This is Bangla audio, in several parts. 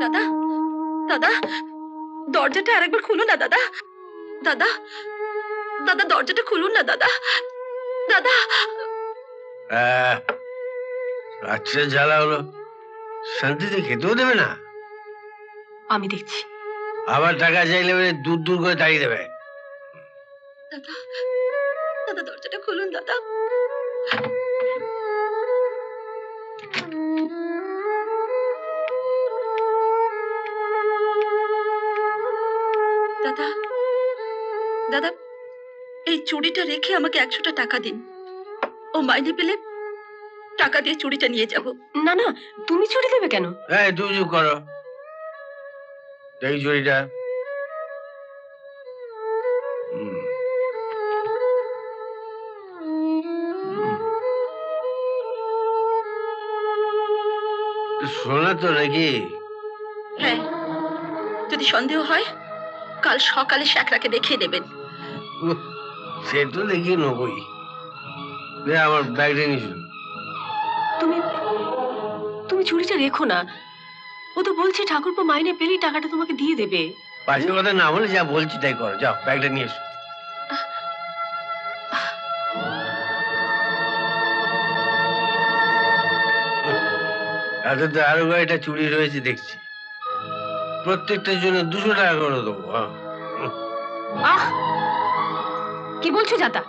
দাদা, দাদা, দরজাটা আরেকবার খুলুন না দাদা। দাদা, দাদা দরজাটা খুলুন না দাদা। দাদা, রাত্রে জ্বালা হলো, শান্তিতে খেতেও দেবে না। আমি দেখছি। আবার টাকা চাইলে দূর দূর করে তাড়িয়ে দেবে। দাদা, দাদা দরজাটা খুলুন দাদা। দাদা, দাদা এই চুড়িটা রেখে আমাকে 100টা টাকা দিন। ও মাইনে পেলে টাকা দিয়ে চুড়িটা নিয়ে যাব। না না, তুমি চুড়ি দেবে কেন? এই তুমি চুপ করো। এই চুড়িটা শোনা তো নাকি? হ্যাঁ, যদি সন্দেহ হয় কাল সকালে শ্যাকরাকে দেখিয়ে দেবেন। সে তো দেখিয়ে নেবই। আমার ব্যাগটা নিয়ে শুন। তুমি তুমি চুড়িটা রেখো না। ও তো বলছে ঠাকুরপো মাইনে পেলেই টাকাটা তোমাকে দিয়ে দেবে। পাশের কথা না বলে যা বলছি তাই করো। যাও ব্যাগটা নিয়ে এসো। তো আরো কয়েকটা চুরি রয়েছে দেখছি। প্রত্যেকটার জন্য 200 টাকা করে দেবো। আহ, কি বলছো জাতা?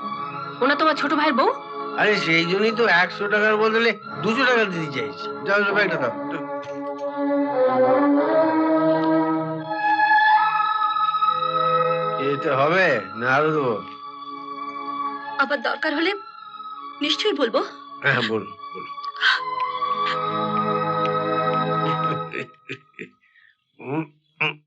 ওনা তোমার ছোট ভাইয়ের বউ? আরে সেই জন্যই তো 100 টাকার বদলে 200 টাকা দিতে চাইছি। যাও ব্যাগটা দাও। এতে হবে না আরো দেবো? আবার দরকার হলে নিশ্চয়ই বলবো। হ্যাঁ বলুন বলুন। হুম